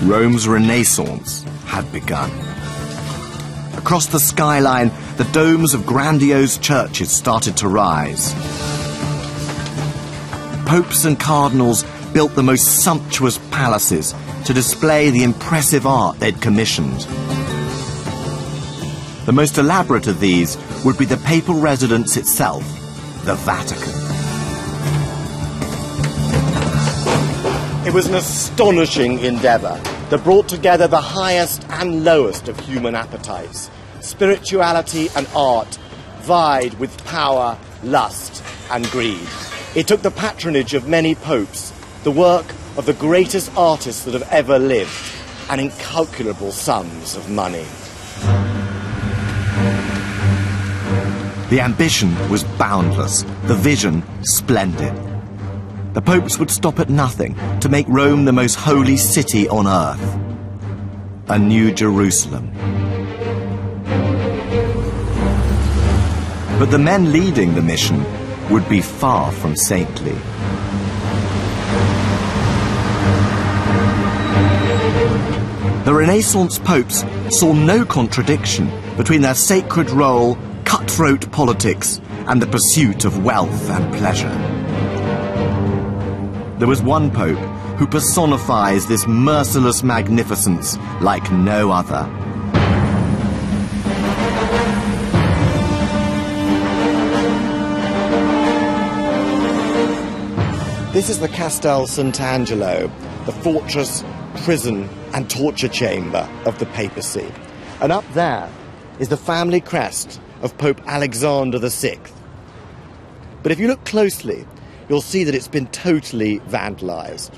Rome's Renaissance had begun. Across the skyline, the domes of grandiose churches started to rise. Popes and cardinals built the most sumptuous palaces to display the impressive art they'd commissioned. The most elaborate of these would be the papal residence itself, the Vatican. It was an astonishing endeavour that brought together the highest and lowest of human appetites. Spirituality and art vied with power, lust and greed. It took the patronage of many popes, the work of the greatest artists that have ever lived, and incalculable sums of money. The ambition was boundless, the vision splendid. The popes would stop at nothing to make Rome the most holy city on earth. A new Jerusalem. But the men leading the mission would be far from saintly. The Renaissance popes saw no contradiction between their sacred role, cutthroat politics, and the pursuit of wealth and pleasure. There was one pope who personifies this merciless magnificence like no other. This is the Castel Sant'Angelo, the fortress, prison and torture chamber of the papacy. And up there is the family crest of Pope Alexander VI. But if you look closely, you'll see that it's been totally vandalized.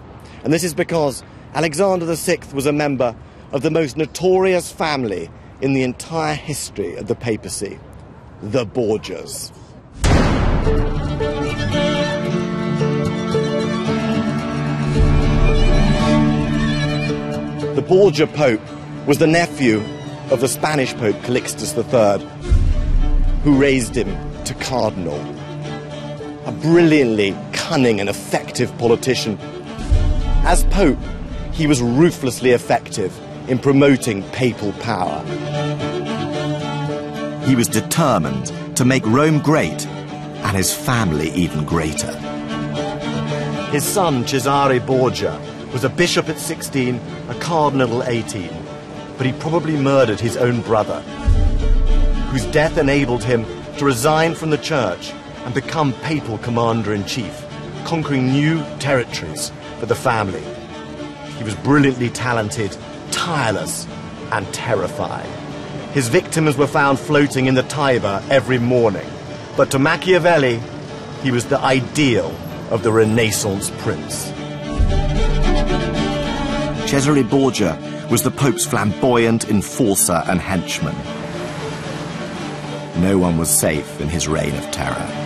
And this is because Alexander VI was a member of the most notorious family in the entire history of the papacy, the Borgias. The Borgia Pope was the nephew of the Spanish Pope Calixtus III, who raised him to cardinal. A brilliantly cunning and effective politician. As Pope, he was ruthlessly effective in promoting papal power. He was determined to make Rome great and his family even greater. His son, Cesare Borgia, was a bishop at 16, a cardinal at 18, but he probably murdered his own brother, whose death enabled him to resign from the church and become papal commander-in-chief, conquering new territories for the family. He was brilliantly talented, tireless, and terrifying. His victims were found floating in the Tiber every morning, but to Machiavelli, he was the ideal of the Renaissance prince. Cesare Borgia was the Pope's flamboyant enforcer and henchman. No one was safe in his reign of terror.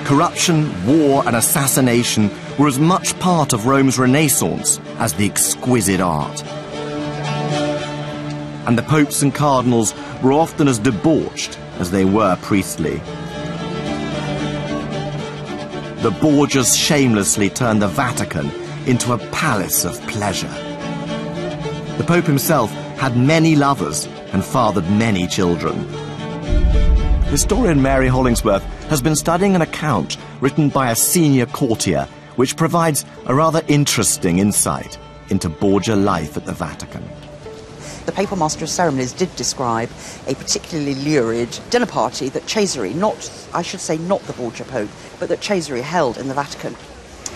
Corruption, war, and assassination were as much part of Rome's Renaissance as the exquisite art. And the popes and cardinals were often as debauched as they were priestly. The Borgias shamelessly turned the Vatican into a palace of pleasure. The Pope himself had many lovers and fathered many children. Historian Mary Hollingsworth has been studying an account written by a senior courtier which provides a rather interesting insight into Borgia life at the Vatican. The papal master of ceremonies did describe a particularly lurid dinner party that Cesare, I should say not the Borgia Pope, but that Cesare held in the Vatican.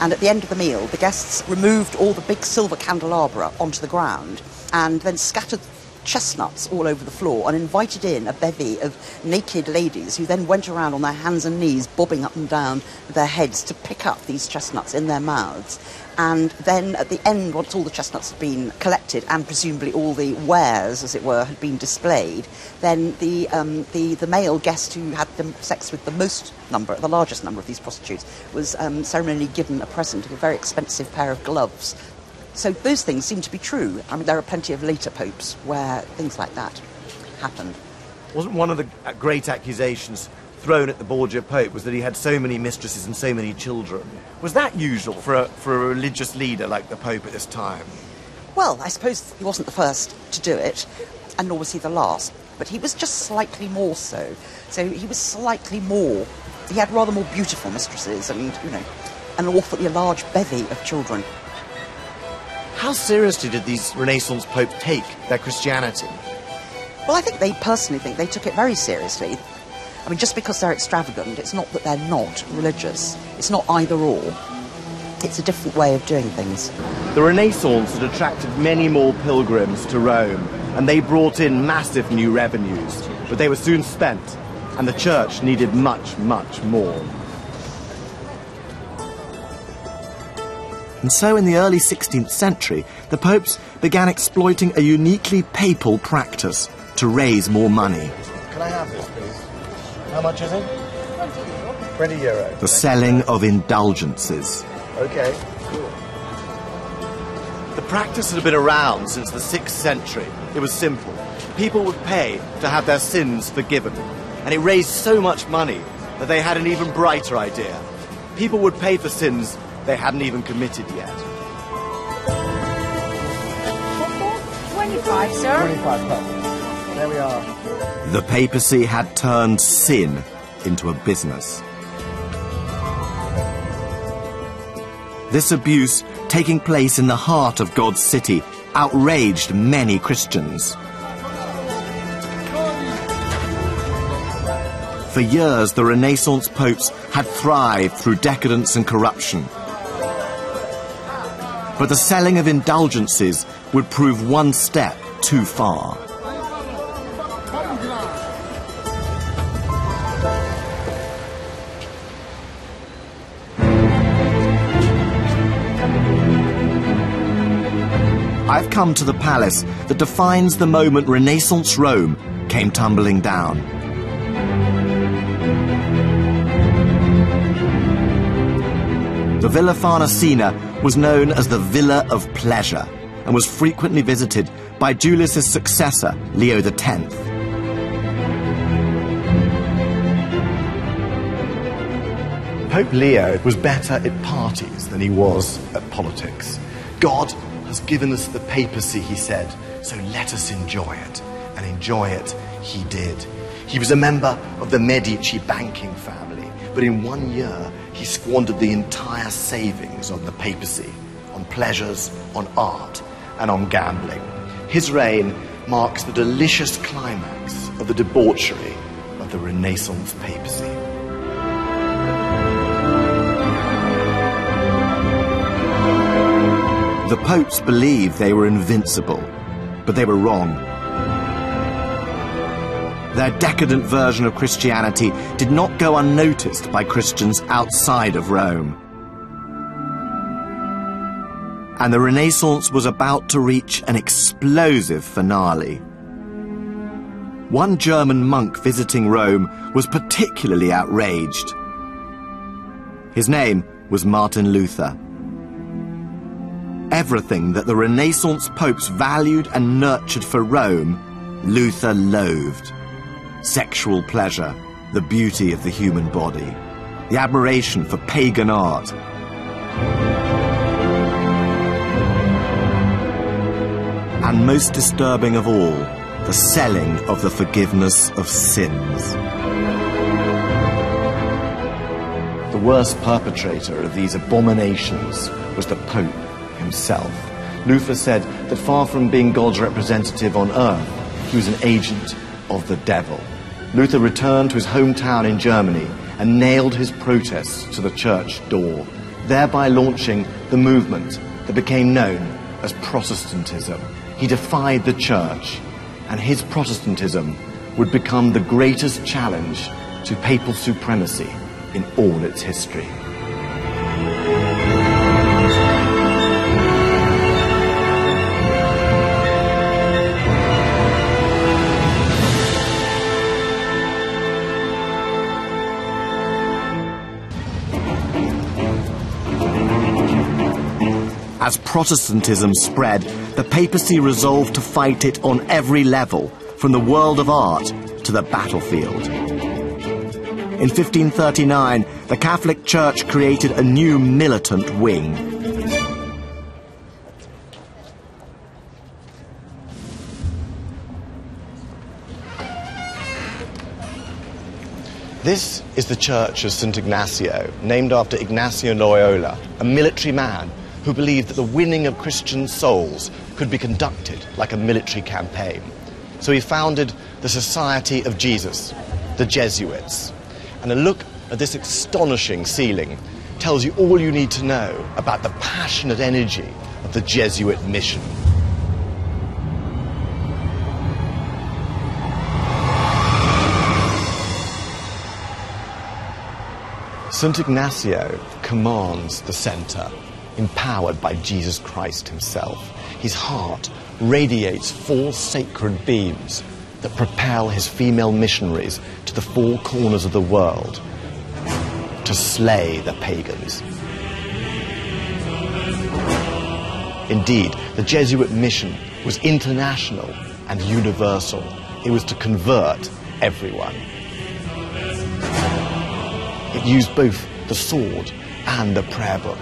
And at the end of the meal, the guests removed all the big silver candelabra onto the ground and then scattered chestnuts all over the floor and invited in a bevy of naked ladies who then went around on their hands and knees, bobbing up and down their heads to pick up these chestnuts in their mouths. And then at the end, once all the chestnuts had been collected and presumably all the wares, as it were, had been displayed, then the male guest who had sex with the largest number of these prostitutes was ceremonially given a present of a very expensive pair of gloves. So those things seem to be true. I mean, there are plenty of later popes where things like that happened. Wasn't one of the great accusations thrown at the Borgia Pope was that he had so many mistresses and so many children. Was that usual for a religious leader like the Pope at this time? Well, I suppose he wasn't the first to do it, and nor was he the last, but he was just slightly more so. So he was slightly more... He had rather more beautiful mistresses and, you know, an awfully large bevy of children. How seriously did these Renaissance popes take their Christianity? Well, I think they personally think they took it very seriously. I mean, just because they're extravagant, it's not that they're not religious. It's not either or. It's a different way of doing things. The Renaissance had attracted many more pilgrims to Rome, and they brought in massive new revenues, but they were soon spent, and the church needed much, much more. And so in the early 16th century, the popes began exploiting a uniquely papal practice to raise more money. Can I have this, please? How much is it? 20 euro. The selling of indulgences. Okay, cool. The practice had been around since the 6th century. It was simple. People would pay to have their sins forgiven. And it raised so much money that they had an even brighter idea. People would pay for sins they hadn't even committed yet. 25, sir. 25 pounds. There we are. The papacy had turned sin into a business. This abuse, taking place in the heart of God's city, outraged many Christians. For years, the Renaissance popes had thrived through decadence and corruption. But the selling of indulgences would prove one step too far. I've come to the palace that defines the moment Renaissance Rome came tumbling down. The Villa Farnesina was known as the Villa of Pleasure and was frequently visited by Julius's successor, Leo X. Pope Leo was better at parties than he was at politics. God has given us the papacy, he said, so let us enjoy it. And enjoy it he did. He was a member of the Medici banking family, but in 1 year he squandered the entire savings of the papacy on pleasures, on art, and on gambling. His reign marks the delicious climax of the debauchery of the Renaissance papacy. The popes believed they were invincible, but they were wrong. Their decadent version of Christianity did not go unnoticed by Christians outside of Rome. And the Renaissance was about to reach an explosive finale. One German monk visiting Rome was particularly outraged. His name was Martin Luther. Everything that the Renaissance popes valued and nurtured for Rome, Luther loathed. Sexual pleasure, the beauty of the human body, the admiration for pagan art. And most disturbing of all, the selling of the forgiveness of sins. The worst perpetrator of these abominations was the Pope himself. Luther said that far from being God's representative on earth, he was an agent of the devil. Luther returned to his hometown in Germany and nailed his protests to the church door, thereby launching the movement that became known as Protestantism. He defied the church, and his Protestantism would become the greatest challenge to papal supremacy in all its history. As Protestantism spread, the papacy resolved to fight it on every level, from the world of art to the battlefield. In 1539, the Catholic Church created a new militant wing. This is the Church of St. Ignacio, named after Ignacio Loyola, a military man who believed that the winning of Christian souls could be conducted like a military campaign. So he founded the Society of Jesus, the Jesuits. And a look at this astonishing ceiling tells you all you need to know about the passionate energy of the Jesuit mission. St. Ignacio commands the center, empowered by Jesus Christ himself. His heart radiates 4 sacred beams that propel his female missionaries to the 4 corners of the world to slay the pagans. Indeed, the Jesuit mission was international and universal. It was to convert everyone. It used both the sword and the prayer book.